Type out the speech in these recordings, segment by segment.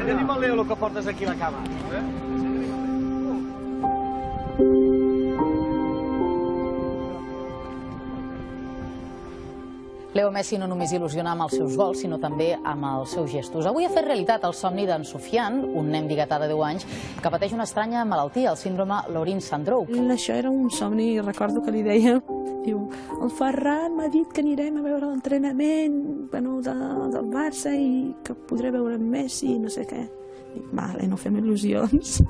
Ensenya-li al Leo el que portes aquí a la cama. Leo Messi no només il·lusiona amb els seus gols, sinó també amb els seus gestos. Avui ha fet realitat el somni d'en Sofian, un nen biguetà de 10 anys, que pateix una estranya malaltia, el síndrome Laurent-Sandrouk. Això era un somni, recordo que li deia, diu, el Ferran m'ha dit que anirem a veure l'entrenament del Barça i que podré veure en Messi, no sé què. Dic, vale, no fem il·lusions.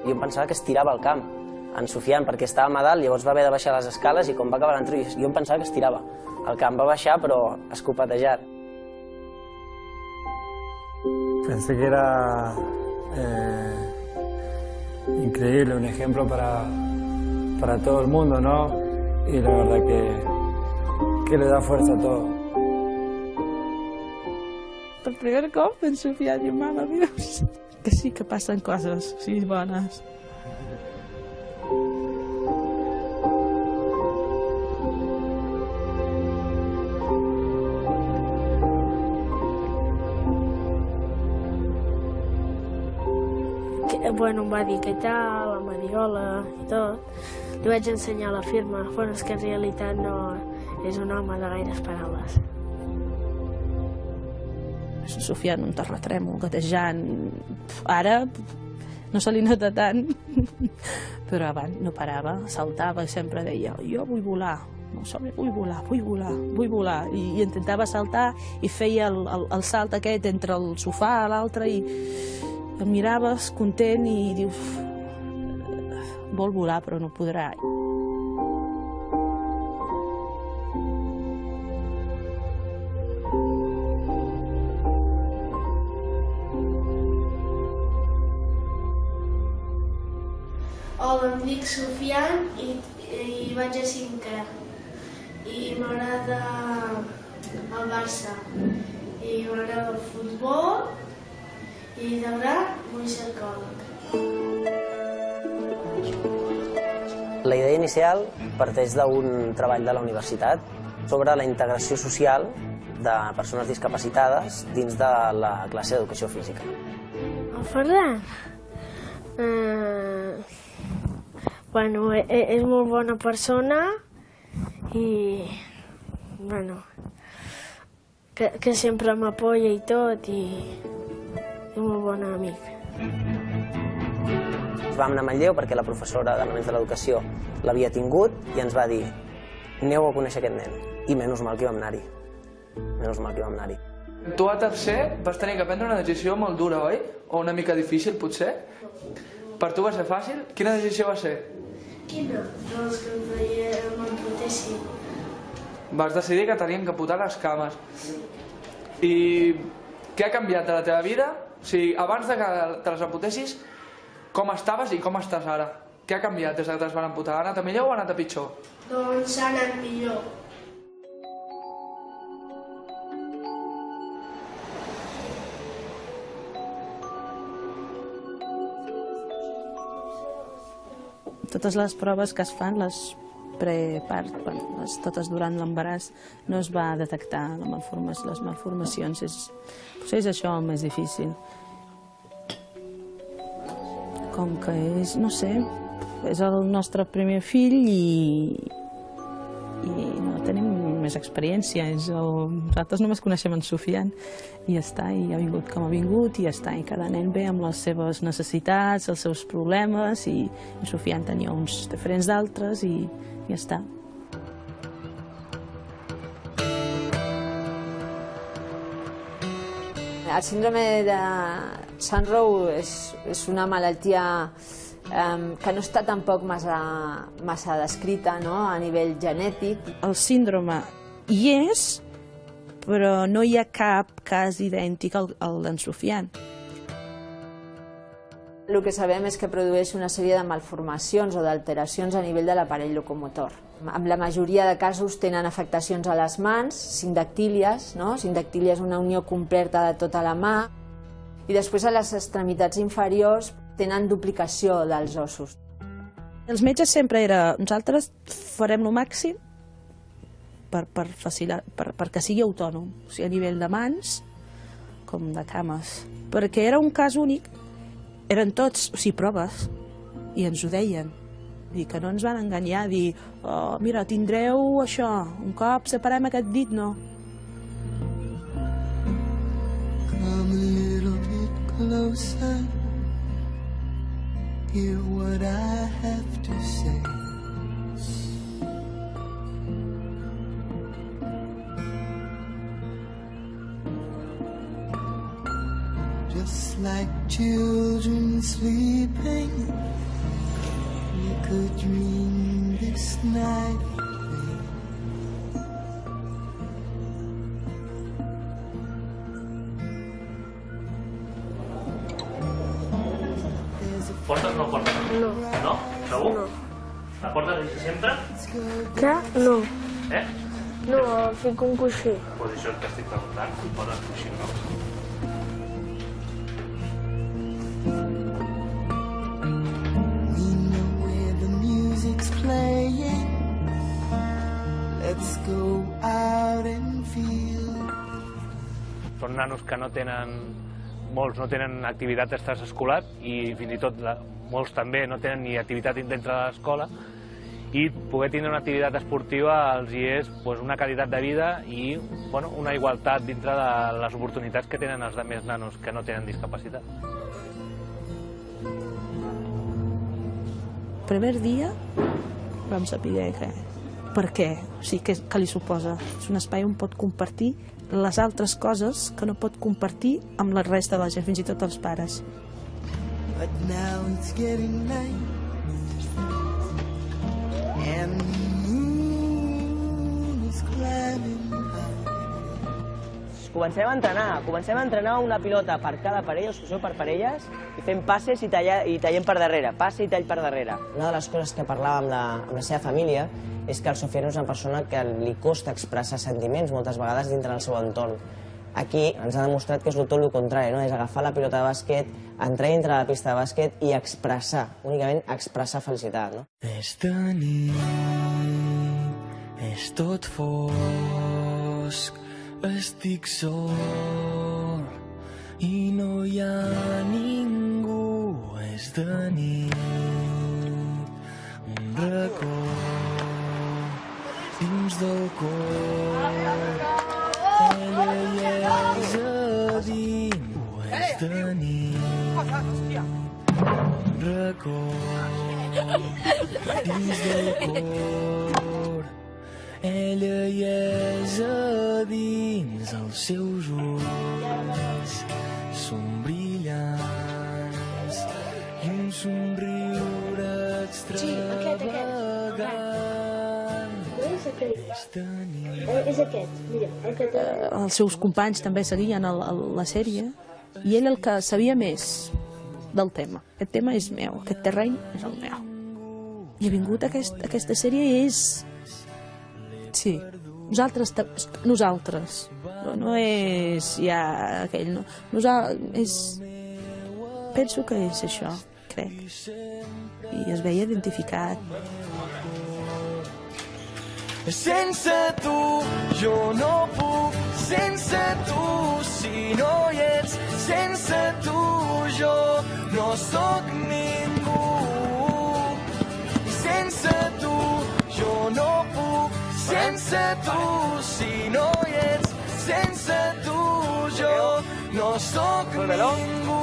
Jo pensava que es tirava al camp, en Sofian, perquè estava a dalt, llavors va haver de baixar les escales i quan va acabar l'entrenament jo em pensava que es tirava. El camp va baixar però escopetejat. Pensé que era increíble, un ejemplo para todo el mundo, ¿no? Y la verdad que le da fuerza a todo. Per primer cop en Sofian diu, mama, mira, que sí que passen coses, sí, bones. Bueno, em va dir què tal, la Mariola i tot. Li vaig ensenyar la firma. Bueno, és que en realitat no és un home de gaires paraules. Sofian, un terratrèmol, gatejant. Ara no se li nota tant, però abans no parava, saltava i sempre deia, jo vull volar. No, vull volar, vull volar, vull volar. I intentava saltar i feia el salt aquest entre el sofà i l'altre i el miraves content i dius, vol volar però no podrà. Hola, em dic Sofian i vaig a 5è. I m'agrada el Barça. I m'agrada el futbol. I de gran vull ser arqueòleg. La idea inicial parteix d'un treball de la universitat sobre la integració social de persones discapacitades dins de la classe d'educació física. El Ferran? Bueno, és molt bona persona i bueno, que sempre m'apoya i tot i és un molt bon amic. Vam anar a Manlleu perquè la professora d'Elements de l'Educació l'havia tingut i ens va dir aneu a conèixer aquest nen. I menys mal que vam anar-hi. Menys mal que vam anar-hi. Tu a tercer vas tenir que prendre una decisió molt dura, oi? O una mica difícil, potser? Per tu va ser fàcil? Quina decisió va ser? Quina? Doncs que em feia m'amputessin. Vas decidir que tenien que amputar les cames. I què ha canviat de la teva vida? O sigui, abans de que te les amputessis, com estaves i com estàs ara? Què ha canviat des que te les van amputar? Ha anat a millor o ha anat a pitjor? Doncs ha anat millor. Totes les proves que es fan, les prepart, totes durant l'embaràs, no es va detectar les malformacions. Potser és això el més difícil. Com que és, no sé, és el nostre primer fill i no tenim més experiència. Nosaltres només coneixem en Sofian i ja està, i ha vingut com ha vingut i ja està. I cada nen ve amb les seves necessitats, els seus problemes i Sofian tenia uns diferents d'altres i ja està. El síndrome de Sandrouk és una malaltia que no està tampoc massa descrita a nivell genètic. El síndrome hi és, però no hi ha cap cas idèntic al d'en Sofian. El que sabem és que produeix una sèrie de malformacions o d'alteracions a nivell de l'aparell locomotor. En la majoria de casos tenen afectacions a les mans, sindactílies, sindactília és una unió completa de tota la mà, i després a les extremitats inferiors tenen duplicació dels ossos. Els metges sempre era, nosaltres farem el màxim perquè sigui autònom, o sigui, a nivell de mans, com de cames. Perquè era un cas únic, eren tots, o sigui, proves, i ens ho deien. Dir que no ens van enganyar, dir, oh, mira, tindreu això, un cop separem aquest dit, no. Come a little bit closer, hear what I have to say. Just like children sleeping, we could dream this night away. ¿Portes o no portes? No. No? Segur? No. La portes així sempre? Què? No. Eh? No, fico un coixí. Pues això que estic preguntant, si poses coixí o no. We know where the music's playing. Let's go out and feel. Són nanos que no tenen, molts no tenen activitat extraescolar i fins i tot molts també no tenen ni activitat dintre de l'escola, i poder tindre una activitat esportiva els hi és una qualitat de vida i una igualtat dintre de les oportunitats que tenen els altres nanos que no tenen discapacitat. El primer dia vam saber per què, o sigui, què li suposa. És un espai on pot compartir les altres coses que no pot compartir amb la resta de la gent, fins i tot els pares. But now it's getting late, and the moon is climbing high. Comencem a entrenar una pilota per cada parella, excursió per parelles, i fem passes i tallem per darrere, passe i tall per darrere. Una de les coses que parlava amb la seva família és que el Sofian és una persona que li costa expressar sentiments moltes vegades dintre del seu entorn. Aquí ens ha demostrat que és tot el contrari, és agafar la pilota de bàsquet, entrar dintre la pista de bàsquet i expressar, únicament expressar felicitat. És de nit, és tot fosc, estic sol i no hi ha ningú. És de nit, un racó dins del cor, ella hi és a dins. És de nit, un racó dins del cor, ella hi és a dins. Els seus ulls són brillants i un somriure extravagant. És aquest, mira, aquest. Els seus companys també seguien la sèrie i ell el que sabia més del tema. Aquest tema és meu, aquest terreny és el meu. I ha vingut aquesta sèrie i és... Sí, nosaltres. No és ja aquell, no. Penso que és això, crec. I es veia identificat. Sense tu jo no puc, sense tu si no hi ets, sense tu jo no sóc ningú. Sense tu jo no puc, sense tu si no hi ets, sense tu jo no sóc ningú.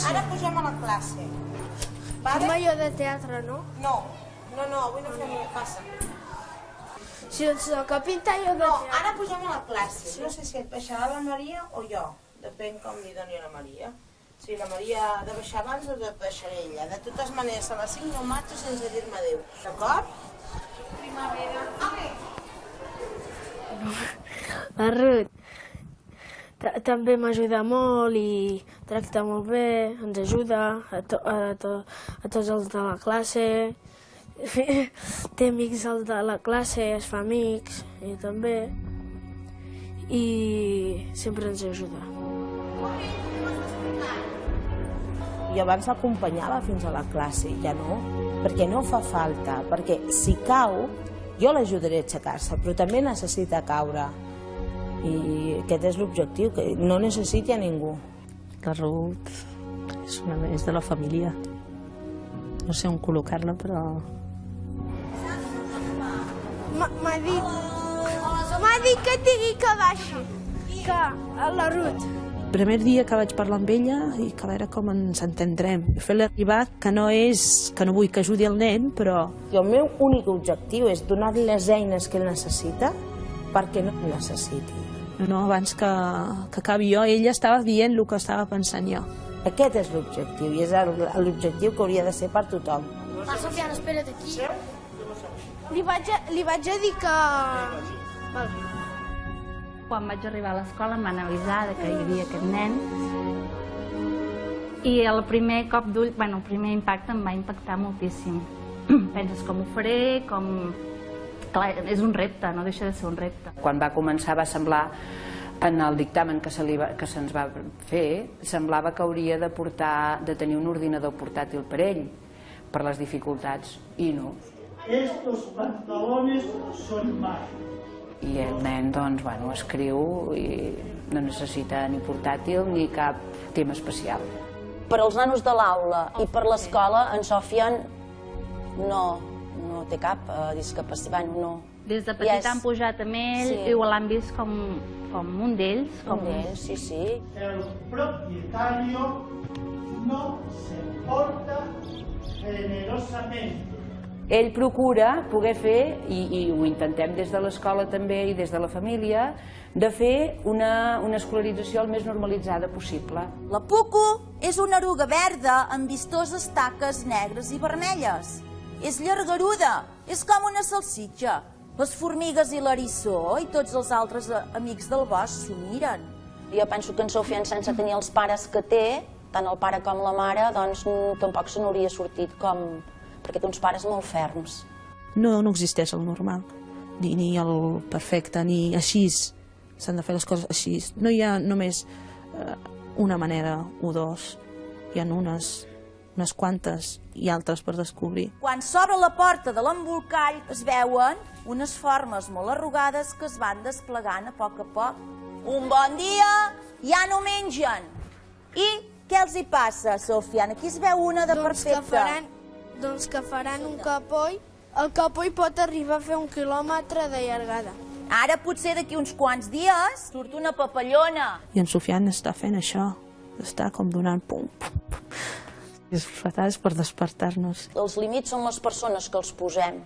Ara pugem a la classe. Fem allò de teatre, no? No, avui no fem res, passa. Si ens toca pintar allò de teatre. No, ara pugem a la classe. No sé si et baixarà la Maria o jo. Depèn com li doni a la Maria. Si la Maria ha de baixar abans o et baixaré ella. De totes maneres, a les 5 no marxo sense dir-me adéu. D'acord? Primavera. La Ruth també m'ajuda molt i tracta molt bé, ens ajuda a tots els de la classe Té amics de la classe, es fa amics, i també, i sempre ens ajuda. I abans l'acompanyava fins a la classe, ja no, perquè no fa falta, perquè si cau, jo l'ajudaré a aixecar-se, però també necessita caure. I aquest és l'objectiu, que no necessiti a ningú. La Ruth és de la família. No sé on col·locar-la, però... M'ha dit que et digui que baixi, que a la Ruth. El primer dia que vaig parlar amb ella i que a veure com ens entendrem. Fer-li arribar que no vull que ajudi el nen, però... I el meu únic objectiu és donar-li les eines que ell necessita perquè no necessiti. No, abans que acabi jo, ella estava dient el que estava pensant jo. Aquest és l'objectiu i és l'objectiu que hauria de ser per tothom. Sofiana, espera't aquí. Li vaig a dir que... Quan vaig arribar a l'escola em van avisar que hi havia aquest nen i el primer cop d'ull, el primer impacte em va impactar moltíssim. Penses com ho faré, Clar, és un repte, no deixa de ser un repte. Quan va començar va semblar, en el dictamen que se'ns va fer, semblava que hauria de tenir un ordinador portàtil per ell, per les dificultats, i no. Estos pantalones son más. I el nen, doncs, escriu i no necessita ni portàtil ni cap tema especial. Per als nanos de l'aula i per l'escola, en Sofian no té cap discapacitat, no. Des de petit han pujat amb ell i l'han vist com un d'ells. Un d'ells, sí. El propietario no se porta generosamente. Ell procura poder fer, i ho intentem des de l'escola també i des de la família, de fer una escolarització el més normalitzada possible. La Pucu és una eruga verda amb vistoses taques negres i vermelles. És llargaruda, és com una salsitxa. Les formigues i l'eriçó i tots els altres amics del bosc s'ho miren. Jo penso que en Sofian, sense tenir els pares que té, tant el pare com la mare, doncs tampoc se n'hauria sortit perquè té uns pares molt ferms. No existeix el normal, ni el perfecte, ni així. S'han de fer les coses així. No hi ha només una manera o dos. Hi ha unes quantes i altres per descobrir. Quan s'obre la porta de l'embolcall es veuen unes formes molt arrugades que es van desplegant a poc. Un bon dia, ja no mengen. I què els hi passa, Sofiana? Aquí es veu una de perfecta. Doncs que faran un capoll. El capoll pot arribar a fer 1 quilòmetre de llargada. Ara potser d'aquí uns quants dies surt una papallona. I en Sofian està fent això. Està com donant pum. És fatal, és per despertar-nos. Els límits són les persones que els posem.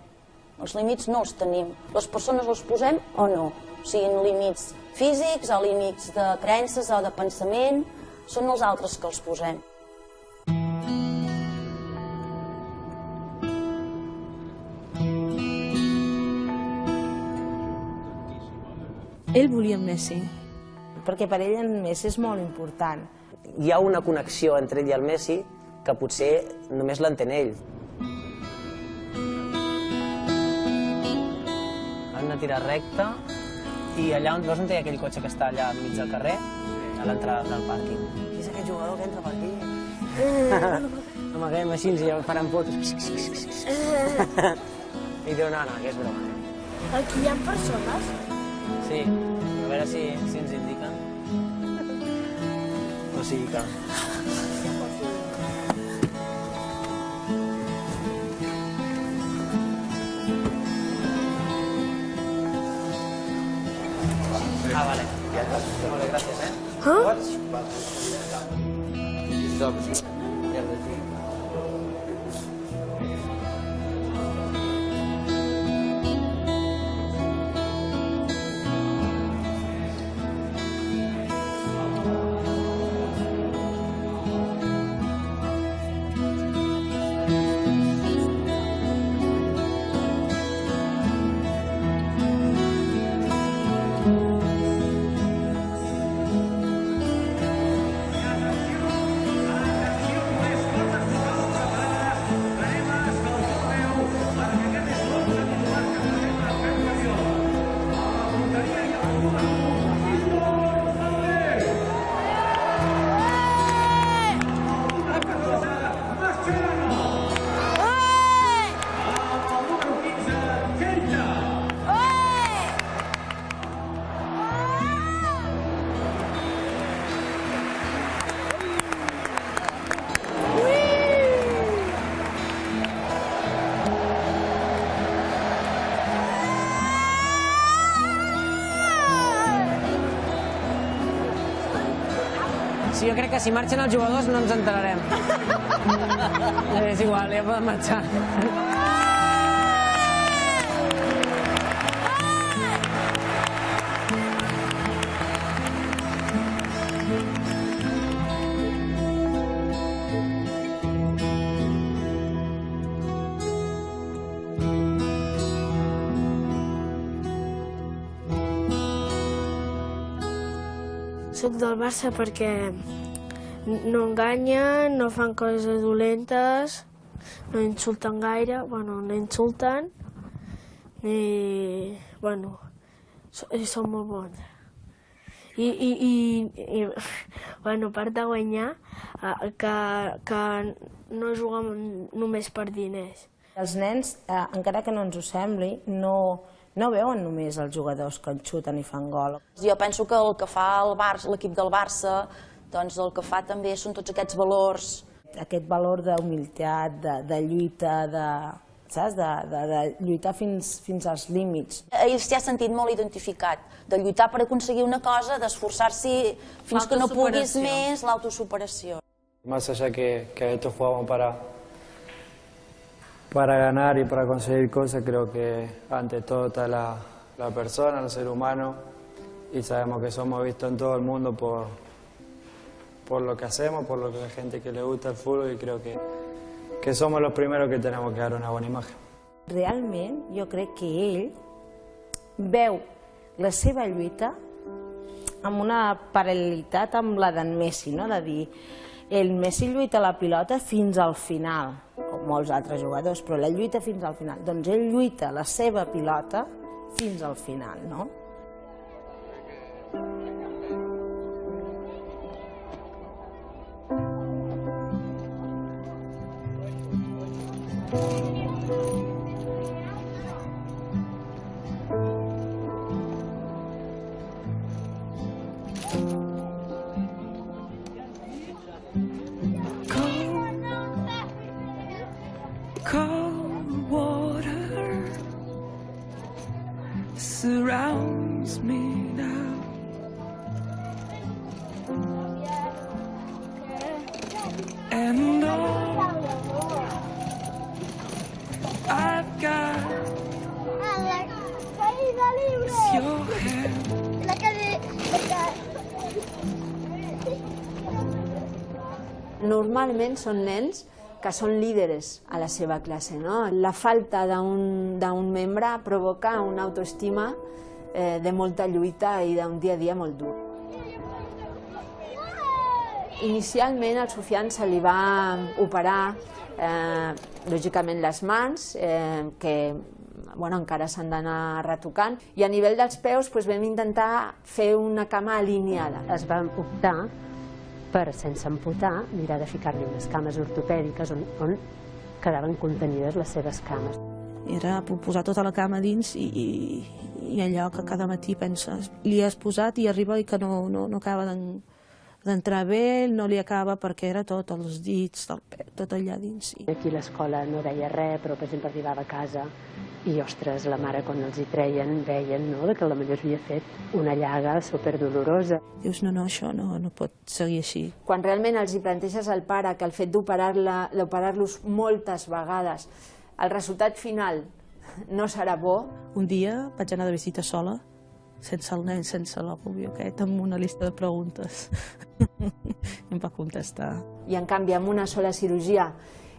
Els límits no els tenim. Les persones els posem o no. Siguin límits físics o límits de creences o de pensament, són els altres que els posem. Ell volia Messi. Perquè per ell en Messi és molt important. Hi ha una connexió entre ell i el Messi que potser només l'entén ell. Han de tirar recte i allà on veus on té aquell cotxe que està allà enmig del carrer, a l'entrada del pàrquing. Qui és aquest jugador que entra per aquí? Amaguem així i faran fotos. I diu, no, que és broma. Aquí hi ha persones? Sí, a veure si ens indiquen. O sigui que... vale. Molt bé, gràcies, jo crec que si marxen els jugadors no ens enterarem. És igual, ja poden marxar. Soc del Barça perquè no enganyen, no fan coses dolentes, no insulten gaire, no insulten i, són molt bons. I a part de guanyar, que no juguen només per diners. Els nens, encara que no ens ho sembli, no veuen només els jugadors que xuten i fan gol. Jo penso que el que fa l'equip del Barça, doncs el que fa també són tots aquests valors. Aquest valor d'humilitat, de lluita, de lluitar fins als límits. Ell s'hi ha sentit molt identificat, de lluitar per aconseguir una cosa, d'esforçar-s'hi fins que no puguis més, l'autosuperació. Más allá que esto jugamos para ganar y para conseguir cosas, creo que ante todo está la persona, el ser humano, y sabemos que somos vistos en todo el mundo por lo que hacemos, por lo que la gente que le gusta el fútbol, y creo que somos los primeros que tenemos que dar una buena imagen. Realment, jo crec que ell veu la seva lluita amb una paral·lelitat amb la d'en Messi, no? De dir, el Messi lluita la pilota fins al final, com molts altres jugadors, però la lluita fins al final. Doncs ell lluita la seva pilota fins al final, no? Cold water surrounds me now. And all I've got is your hand. Normalment són nens que són líderes a la seva classe, no? La falta d'un membre provoca una autoestima de molta lluita i d'un dia a dia molt dur. Inicialment al Sofian se li va operar, lògicament, les mans, que encara s'han d'anar retocant, i a nivell dels peus vam intentar fer una cama alineada. Es va optar per, sense amputar, mirar de ficar-li unes cames ortopèdiques on quedaven contenides les seves cames. Era posar tota la cama dins i allò que cada matí penses, li has posat i arriba i que no acaba d'entrar bé, no li acaba perquè era tot, els dits, tot allà dins. Aquí a l'escola no deia res, però per exemple arribava a casa i, ostres, la mare quan els hi treien veien que la millor havia fet una llaga superdolorosa. Dius, no, això no pot seguir així. Quan realment els hi planteges al pare que el fet d'operar-los moltes vegades, el resultat final no serà bo. Un dia vaig anar de visita sola, sense el nen, sense la Rubio aquest, amb una llista de preguntes. I em va contestar. I en canvi, amb una sola cirurgia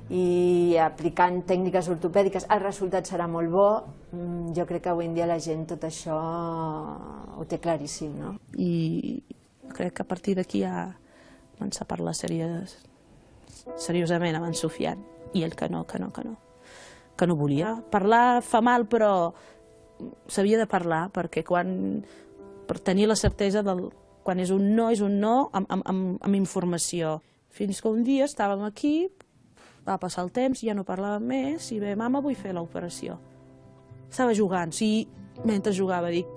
i aplicant tècniques ortopèdiques, el resultat serà molt bo. Jo crec que avui en dia la gent tot això ho té claríssim, no? I crec que a partir d'aquí ja comença a parlar seriosament amb en Sofian, i ell que no volia. Parlar fa mal, però s'havia de parlar, perquè per tenir la certesa quan és un no amb informació. Fins que un dia estàvem aquí, va passar el temps, ja no parlàvem més, i bé, mama, vull fer l'operació. Estava jugant, sí, mentre jugava, dic,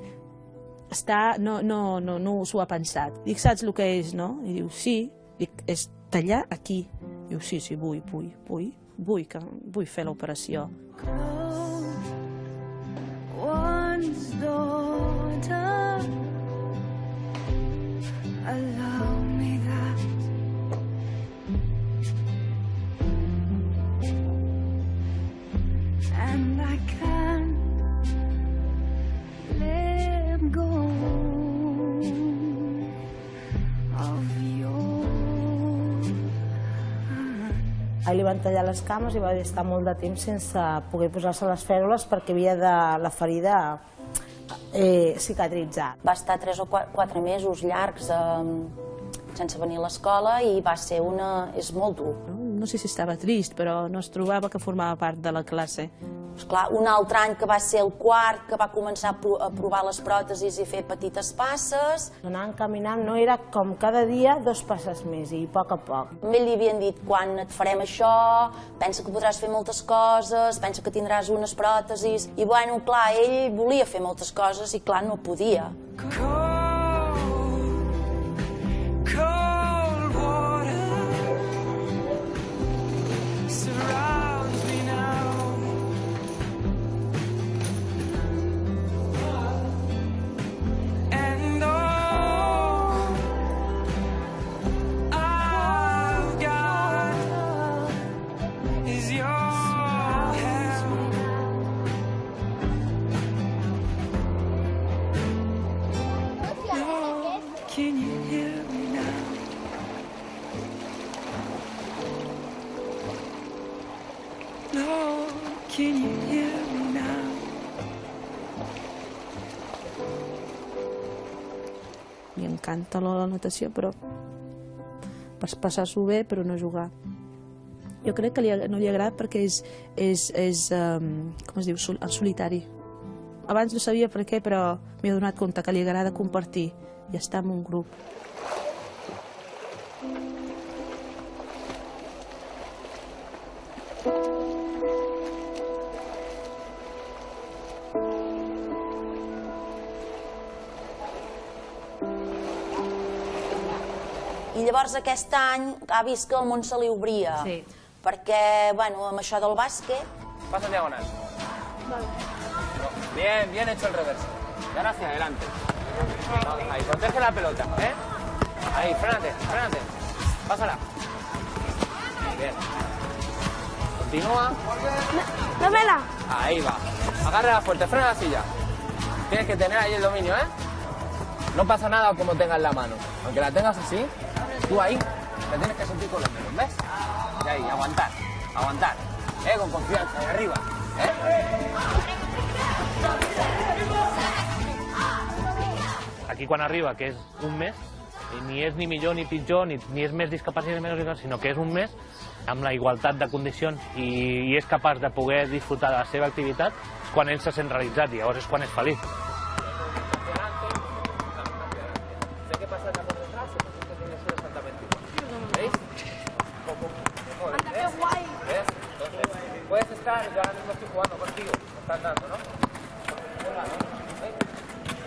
no s'ho ha pensat. Dic, saps el que és, no? I diu, sí. Dic, és tallar aquí. Diu, sí, vull fer l'operació. One's daughter, allow me that. li van tallar les cames i va estar molt de temps sense poder posar-se les fèrules perquè havia de la ferida cicatritzar. Va estar 3 o 4 mesos llargs sense venir a l'escola i va ser és molt dur. No sé si estava trist, però no es trobava que formava part de la classe. Esclar, un altre any que va ser el quart, que va començar a provar les pròtesis i fer petites passes. Anàvem caminant, no era com cada dia 2 passes més i a poc. A ell li havien dit, quan et farem això, pensa que podràs fer moltes coses, pensa que tindràs unes pròtesis. I bueno, clar, ell volia fer moltes coses i clar, no podia. Cold water surrounds me now. And all I've got is your help. Can you hear me now? Lord, can you hear me now? Li encanta la natació, però per passar-s'ho bé, però no jugar. Jo crec que no li agrada perquè és com es diu, solitari. Abans no sabia per què, però m'he donat compte que li agrada compartir i estar en un grup. I llavors aquest any ha vist que el món se li obria. Sí. Perquè, bueno, amb això del bàsquet... Pasa en diagonal. Bien, bien hecho el reverso. Y ahora hacia adelante. Ahí, protege la pelota, ¿eh? Ahí, frénate. Pásala. Bien. Continúa. ¡Dámela! Ahí va. Agárrala fuerte, frena la silla. Tienes que tener ahí el dominio, ¿eh? No pasa nada como tengas la mano. Aunque la tengas así, tú ahí te tienes que sentir con los dedos, ¿ves? Y ahí, aguantar. Con confianza, de arriba. Aquí quan arriba, que és un mes, ni és ni millor ni pitjor, ni és més discapacitat ni menys, sinó que és un mes amb la igualtat de condicions i és capaç de poder disfrutar de la seva activitat quan ell se sent realitzat i llavors és quan és feliç. Sé que pasa por detrás, que tiene que ser exactamente igual. ¿Veis? ¿Ves? Entonces, puedes estar, yo ahora mismo estoy jugando contigo, me estás dando, ¿no? ¿Veis?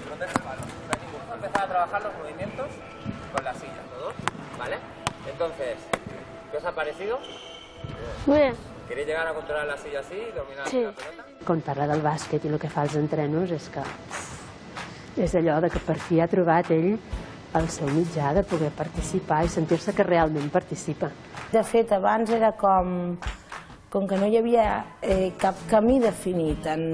Protege el balón, no hay ningún. Empezar a trabajar los movimientos con la silla, todos, ¿vale? Entonces, ¿qué os ha parecido? Muy bien. ¿Queréis llegar a controlar la silla así, dominar la pelota? Quan parla del bàsquet i el que fa als entrenos és que és allò de que per fi ha trobat ell el seu mitjà de poder participar i sentir-se que realment participa. De fet, abans era com que no hi havia cap camí definit en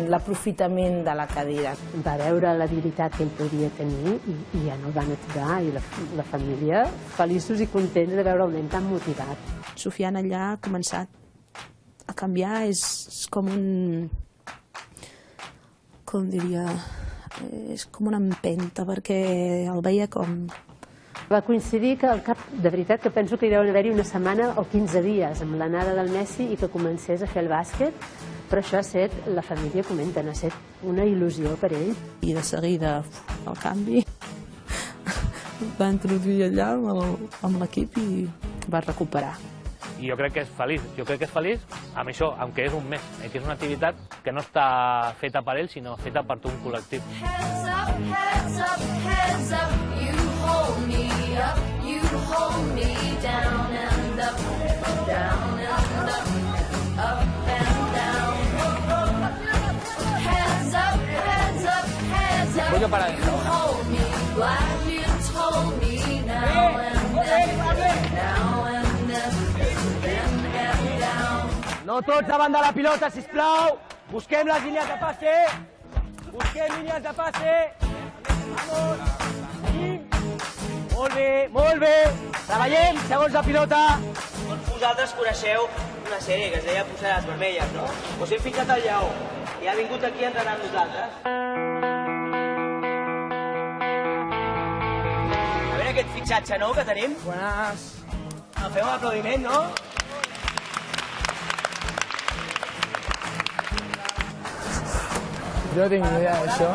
l'aprofitament de la cadira. Va veure l'habilitat que ell podia tenir i ja no el van aturar i la família feliços i contents de veure el nen tan motivat. Sofian allà ha començat a canviar, és com com diria, és com una empenta perquè el veia com... Va coincidir que al cap, de veritat, que penso que hi deuen haver-hi una setmana o 15 dies amb l'anada del Messi i que comencés a fer el bàsquet, però això ha estat, la família comenten, ha estat una il·lusió per ell. I de seguida el canvi va introduir allà amb l'equip i va recuperar. I jo crec que és feliç amb això, aunque és un mes, que és una activitat que no està feta per ell, sinó feta per tot un col·lectiu. Heads up, heads up, heads up. You hold me up, you hold me down and up, down and up, up and down. Heads up, heads up, heads up. Voy yo para adentro. You hold me, glad you told me now and then, now and then, then and down. No tots davant de la pilota, sisplau. Busquem les línies de passe. Busquem línies de passe. Vamos. Molt bé, molt bé. Treballem segons la pilota. vosaltres coneixeu una sèrie que es deia Polseres Vermelles, no? Us hem fitxat al Lleó i ha vingut aquí a entrenar amb nosaltres. A veure aquest fitxatge nou que tenim. Buenas. Fem un aplaudiment, no? Jo tinc una idea d'això.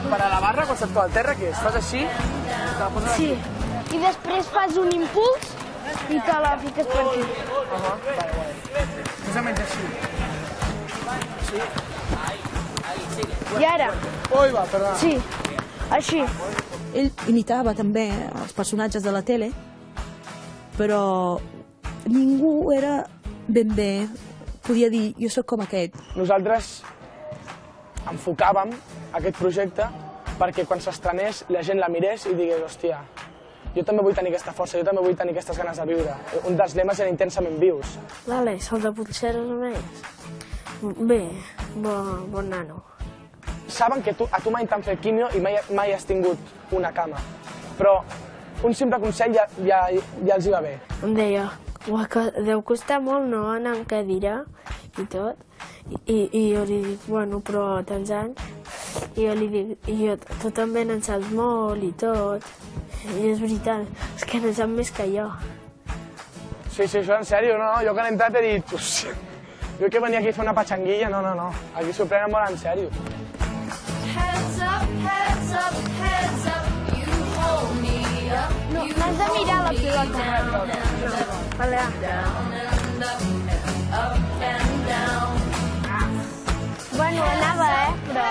Per a la barra, quan se't cau al terra, què és? Fas així? Sí, i després fas un impuls i te la fiques per aquí. Més o menys així. I ara? Ui, va, perdona. Sí, així. Ell imitava també els personatges de la tele, però ningú era ben bé, podia dir, jo sóc com aquest. Nosaltres enfocàvem aquest projecte perquè quan s'estrenés la gent la mirés i digués, hòstia, jo també vull tenir aquesta força, jo també vull tenir aquestes ganes de viure. Un dels lemes era intensament vius. L'Àlex, el de Polseres Vermelles. Bé, bon nano. Saben que a tu mai t'han fet quimio i mai has tingut una cama, però un simple consell ja els hi va bé. Em deia, deu costar molt no anar amb cadira i tot, i jo li dic, bueno, però tants anys, i jo li dic, tu també n'en saps molt i tot, i és veritat, és que n'en sap més que jo. Sí, això en sèrio, no, jo que l'he entrat he dit, jo que venia aquí a fer una patxanguilla, no, aquí s'ho prenen molt en sèrio. No, n'has de mirar la pilota. Vale. Bueno, anava, però...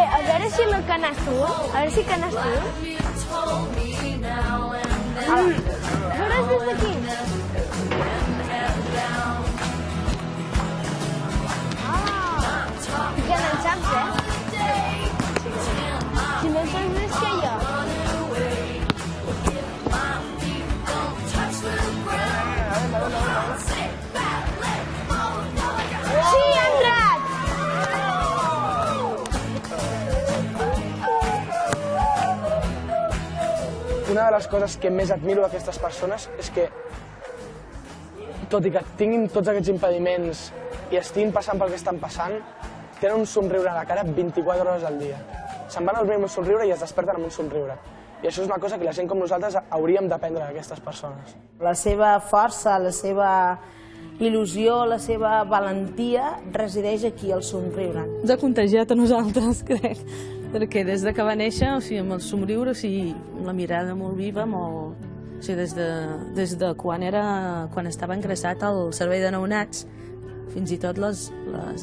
a veure si la canes tu. A veure si canes tu. Veuràs des d'aquí. I que n'en saps, Si no en saps més que jo. Sí, ha entrat! Una de les coses que més admiro d'aquestes persones és que, tot i que tinguin tots aquests impediments i estiguin passant pel que estan passant, tenen un somriure a la cara 24 hores al dia. Se'n van a dormir amb un somriure i es desperten amb un somriure. I això és una cosa que la gent com nosaltres hauríem d'aprendre d'aquestes persones. La seva força, la seva il·lusió, la seva valentia resideix aquí, al somriure. Ens ha contagiat a nosaltres, crec, perquè des de que va néixer, amb el somriure, amb la mirada molt viva, des de quan estava ingressat al servei de neonats, fins i tot les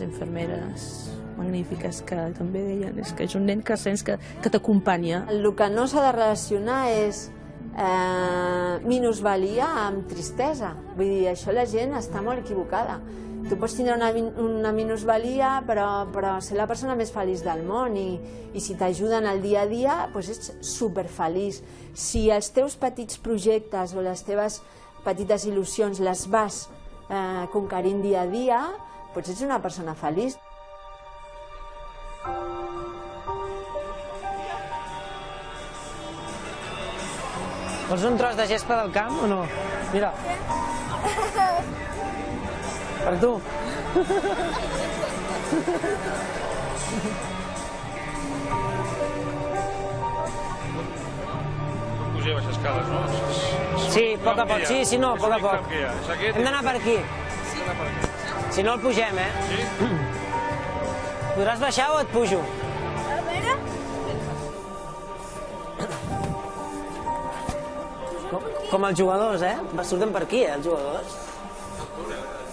infermeres magnífiques que també deien que és un nen que sents que t'acompanya. El que no s'ha de relacionar és minusvalia amb tristesa. Vull dir, això la gent està molt equivocada. Tu pots tindre una minusvalia, però ser la persona més feliç del món i si t'ajuden al dia a dia, doncs ets superfeliç. Si els teus petits projectes o les teves petites il·lusions les vas conquerint dia a dia, doncs ets una persona feliç. Vols un tros de gespa del camp o no? Mira. Per tu. Pujar i baixar escales, no? Sí, a poc a poc. Sí, no, a poc a poc. Hem d'anar per aquí. Si no el pugem, Sí? Podràs baixar o et pujo? A veure... Com els jugadors, surten per aquí, els jugadors.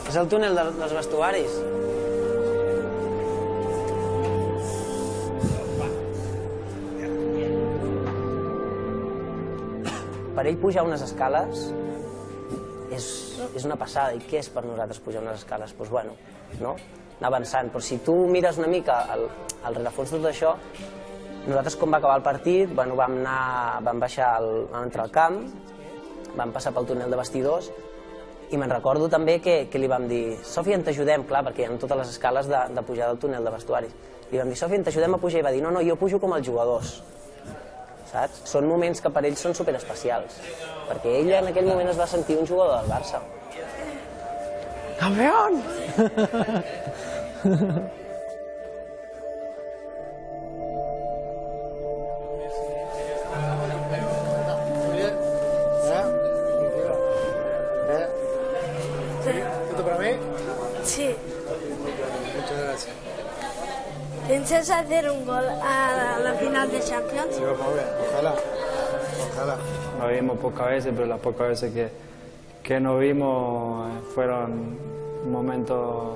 És el túnel dels vestuaris. Per ell pujar unes escales és una passada. I què és per nosaltres pujar unes escales? Doncs bueno, no? Anar avançant. Però si tu mires una mica al rerefons de tot això, nosaltres quan va acabar el partit vam entrar al camp, vam passar pel túnel de vestidors I me'n recordo també que li vam dir Sòfia, t'ajudem, clar, perquè hi ha totes les escales de pujar del túnel de vestuaris. Li vam dir, Sòfia, t'ajudem a pujar, i va dir, no, jo pujo com els jugadors. Saps? Són moments que per ells són superespecials, perquè ella en aquell moment es va sentir un jugador del Barça. ¡Campeón! ¿Esto para mí? Sí. Muchas gracias. ¿Piensas hacer un gol a la final de Champions? Sí, vamos a ver. Ojalá. Ojalá. Nos vimos pocas veces, pero las pocas veces que nos vimos fueron momentos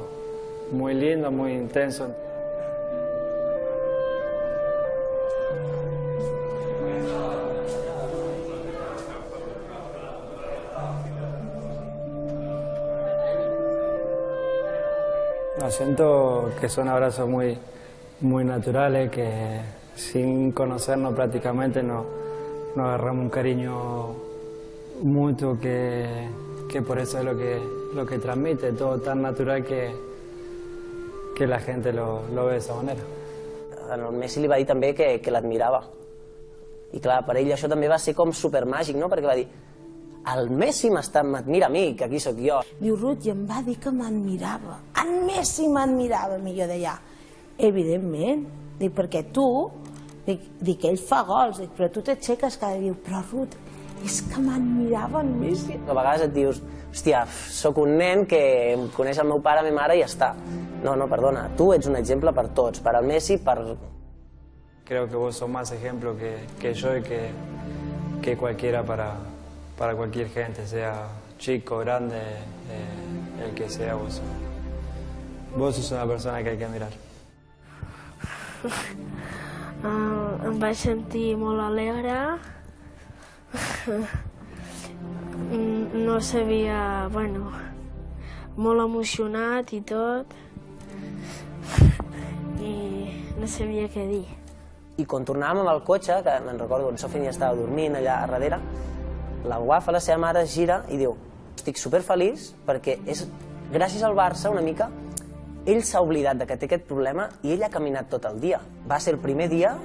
muy lindos, muy intensos. No, siento que son abrazos muy naturales, que sin conocernos prácticamente nos agarramos un cariño mutuo que por eso es lo que transmite, todo tan natural que la gente lo ve de esa manera. El Messi li va dir també que l'admirava. I clar, per ell això també va ser com supermàgic, no? Perquè va dir, el Messi m'admira a mi, que aquí sóc jo. Diu, Ruth, i em va dir que m'admirava. En Messi m'admirava. I jo deia, evidentment, dic, perquè tu, dic, ell fa gols, dic, però tu t'aixeques cada dia, però Ruth, és que m'admirava en Messi. A vegades et dius, hòstia, sóc un nen que coneix el meu pare, la meva mare i ja està. No, perdona, tu ets un exemple per tots, per al Messi, per... Creo que vos sos más ejemplo que yo y que cualquiera para cualquier gente, sea chico, grande, el que sea vos. Vos sos una persona que hay que admirar. Em vaig sentir molt alegre. No sabia, bueno, molt emocionat i tot. I no sabia què dir. I quan tornàvem amb el cotxe, que me'n recordo, en Sofia ja estava dormint allà a darrere, l'agafa la seva mare, es gira i diu, estic superfeliç perquè és gràcies al Barça una mica, ell s'ha oblidat que té aquest problema i ell ha caminat tot el dia. Va ser el primer dia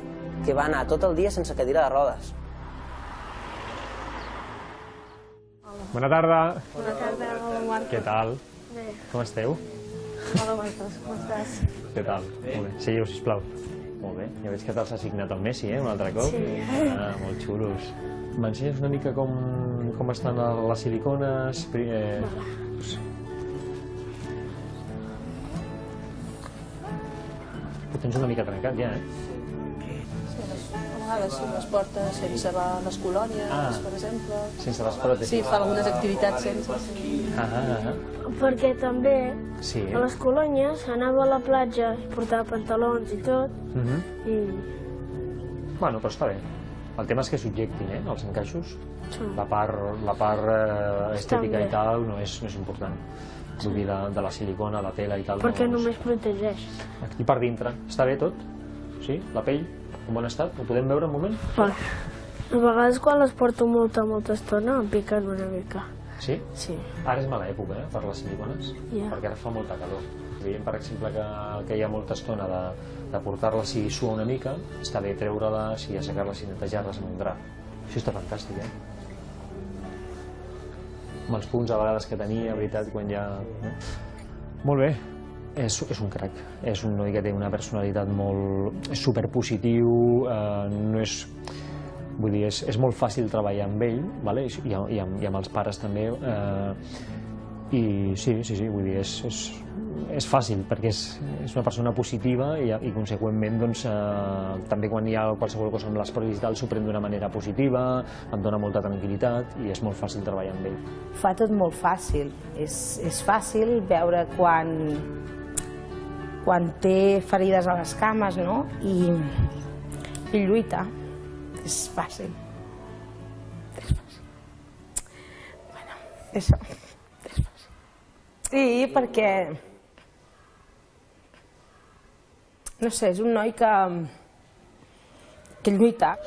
que va anar tot el dia sense cadira de rodes. Bona tarda. Bona tarda, hola Marc. Què tal? Bé. Com esteu? Hola Marcos, com estàs? Què tal? Molt bé. Seguiu, sisplau. Molt bé. Ja veig que te'ls ha assignat el Messi, un altre cop. Sí. Molt xulos. M'ensenyes una mica com estan les silicones? Ho tens una mica trencat ja, A vegades sí, les portes sense les colònies, per exemple. Sense les pròtesis? Sí, fa algunes activitats sense. Perquè també Sí. a les colònies anava a la platja i portava pantalons i tot. I Bueno, però està bé. El tema és que subjectin, els encaixos. Sí. La part estètica bé. i tal no és important. Vull dir, de la silicona, la tela i tal. perquè no és- només protegeix. I per dintre, està bé tot? Sí? La pell, en bon estat? Ho podem veure un moment? A vegades quan les porto molta estona em piquen una mica. Sí? Sí. Ara és mala època, per les silicones, Ja. perquè ara fa molta calor. Veiem, per exemple, que hi ha molta estona de portar-les si sua una mica, està bé treure-les i assecar-les i netejar-les amb un drap. Això està fantàstic, Amb els punts a vegades que tenia, veritat, quan ja... Molt bé. És un crac, és un noi que té una personalitat molt superpositiu, no és... Vull dir, és molt fàcil treballar amb ell, vale? I amb els pares també, i sí, vull dir, és fàcil, perquè és una persona positiva i conseqüentment, doncs, també quan hi ha qualsevol cosa amb les pròtesis i tal, s'ho pren d'una manera positiva, em dona molta tranquil·litat i és molt fàcil treballar amb ell. Fa tot molt fàcil. És fàcil veure quan té ferides a les cames, no? I lluita. És fàcil. És fàcil. Bueno, això. És fàcil. Sí, perquè... No sé, és un noi que lluita.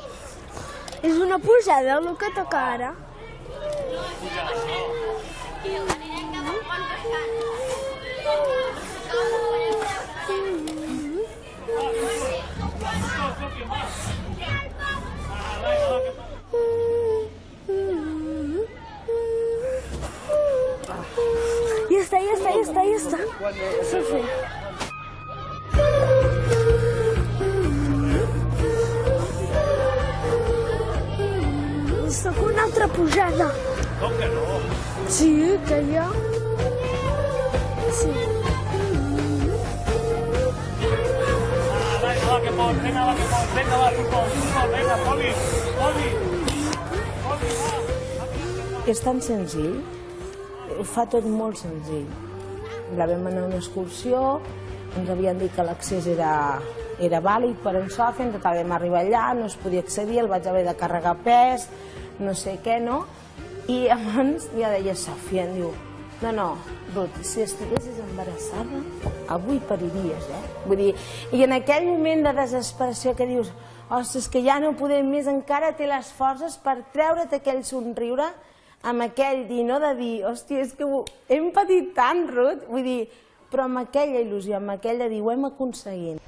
És una pujada el que toca ara. Ya está. Sofia. Sóc una altra pujada. Com que no? Sí, que jo. Sí. Va, que pots, vinga, va, que pots, vinga, va, futbol, vinga, Poli, va. És tan senzill, ho fa tot molt senzill. La vam anar a una excursió, ens havien dit que l'accés era vàlid per en Sòfia, en total vam arribar allà, no es podia accedir, el vaig haver de carregar pes, no sé què, no? I abans ja deia Sòfia, em diu, no, Ruth, si estiguessis embarassada, avui pariries, eh? Vull dir, i en aquell moment de desesperació que dius, ostres, que ja no podem més, encara té les forces per treure't aquell somriure amb aquell dir, no de dir, hòstia, és que hem patit tant, Ruth, vull dir, però amb aquella il·lusió, amb aquell de dir, ho hem aconseguit.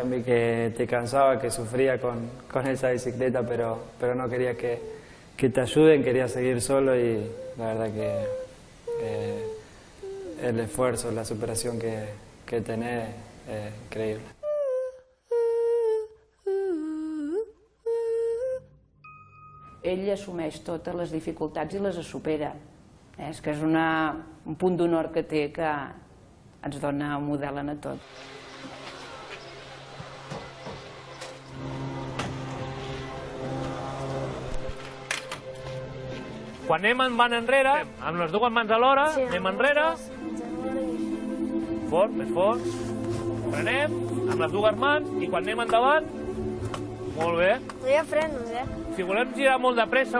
Vi que te cansaba, que sufría con esa bicicleta, pero no quería que te ayuden, quería seguir solo y la verdad que el esfuerzo, la superación que tenés es increíble. Ell assumeix totes les dificultats i les supera. És que és un punt d'honor que té que ens dona un model en tot. Quan anem van enrere, amb les dues mans alhora, anem enrere. Fort, més fort. Frenem, amb les dues mans, i quan anem endavant, molt bé. No hi ha frenos, Si volem girar molt de pressa,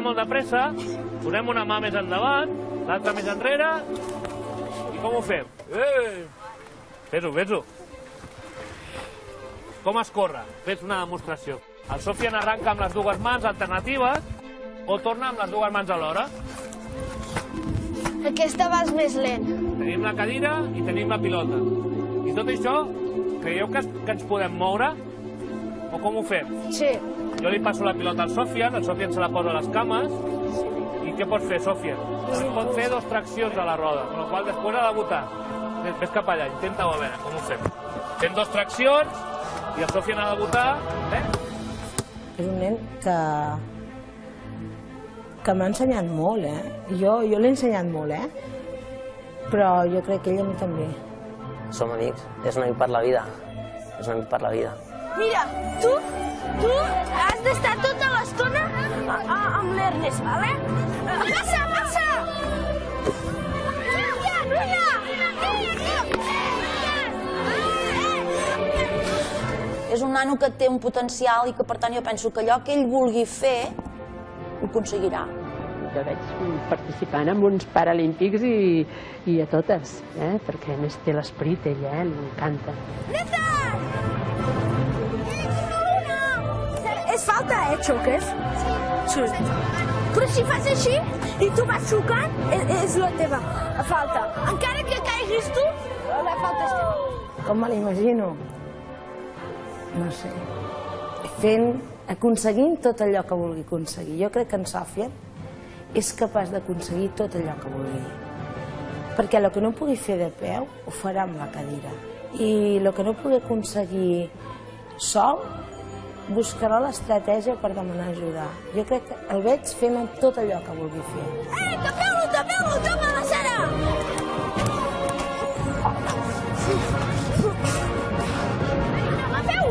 posem una mà més endavant, l'altra més enrere, i com ho fem? Fes-ho. Com es corre? Fes una demostració. El Sofian arranca amb les dues mans alternatives, o torna amb les dues mans alhora. Aquesta vas més lent. Tenim la cadira i tenim la pilota. I tot això, creieu que ens podem moure? O com ho fem? Sí. Jo li passo la pilota al Sofian, el Sofian se la posa a les cames. I què pots fer, Sofian? Es pot fer 2 traccions a la roda, amb la qual després ha de botar. Ves cap allà, intenta-ho a veure com ho fem. Fem 2 traccions i el Sofian ha de botar. És un nen que m'ha ensenyat molt, Jo l'he ensenyat molt, Però jo crec que ell a mi també. Som amics, és un amic per la vida. És un amic per la vida. Mira, tu has d'estar tota l'estona amb l'Ernest, vale? Passa! És un nano que té un potencial i que, per tant, jo penso que allò que ell vulgui fer, ho aconseguirà. Jo veig participant en uns paralímpics i a totes, perquè a més té l'esperit, ella, l'encanta. És falta, xoques? Sí. Però si fas així i tu vas xocant, és la teva falta. Encara que caiguis tu, la falta és teva. Com me l'imagino? No sé. Aconseguint tot allò que vulgui aconseguir. Jo crec que en Sòfia és capaç d'aconseguir tot allò que vulgui. Perquè el que no pugui fer de peu, ho farà amb la cadira. I el que no pugui aconseguir sol, buscarà l'estratègia per demanar ajuda. Jo crec que el veig fent tot allò que vulgui fer. Tapeu-lo, toma la Sara! Agafeu!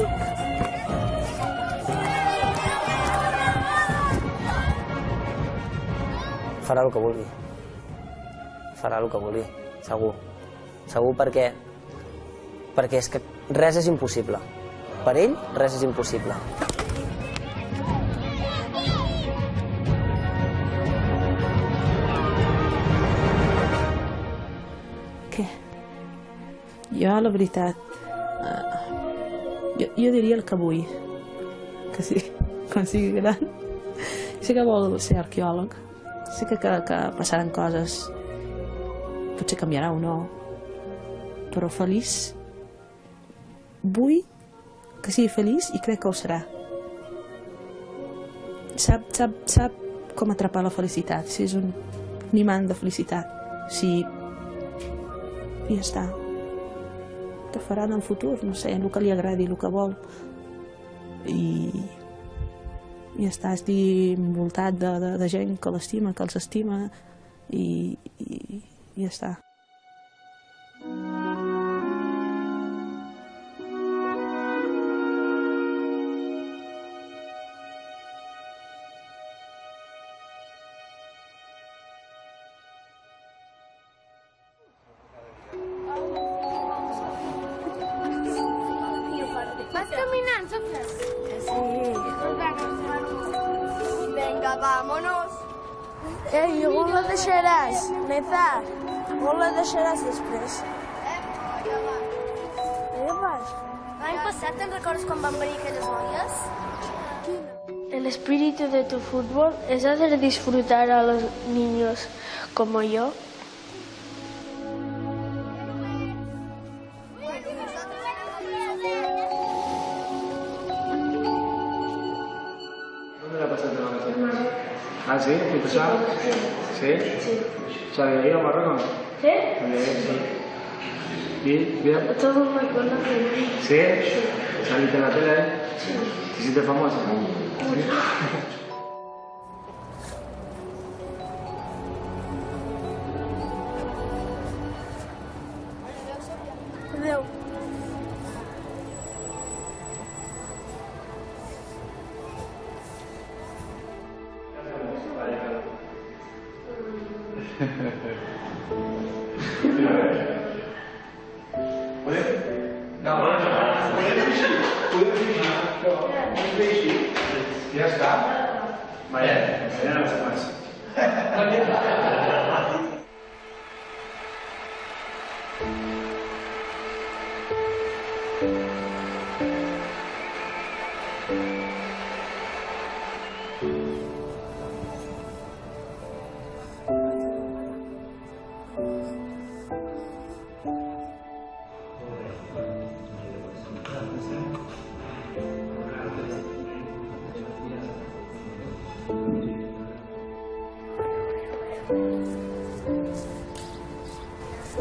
Farà el que vulgui. Farà el que vulgui, segur. Segur perquè és que res és impossible. Per ell, res és impossible. Què? Jo, la veritat, jo diria el que vull. que sí, quan sigui gran. Sí que vol ser arqueòleg, sí que passaran coses, potser canviarà o no, però feliç, vull que sigui feliç i crec que ho serà. Sap com atrapar la felicitat, si és un imant de felicitat, si... i ja està. Què farà en el futur? No sé, el que li agradi, el que vol. I ja està, estic envoltat de gent que l'estima, que els estima, i ja està. Vas caminant, Sofia? Sí. Venga, vámonos. Ei, on la deixaràs, Nezar? On la deixaràs després? Què vas? L'any passat te'n recordes quan van venir aquelles noies? El espíritu de tu fútbol es hacer disfrutar a los niños como yo. ¿Dónde la pasaste la vacaciones? ¿Ah, sí? ¿Qué pasaba? ¿Sí? Sí. ¿Sabía ir a Marruecos? ¿Sí? Sí. ¿Y? ¿Bien? Todos me conocen. ¿Sí? ¿Saliste en la tele? Sí. ¿Te hiciste famosa? Adéu. Ya está. Vaya, mañana no está más.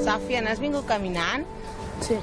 Sòfia, n'has vingut caminant? Sí.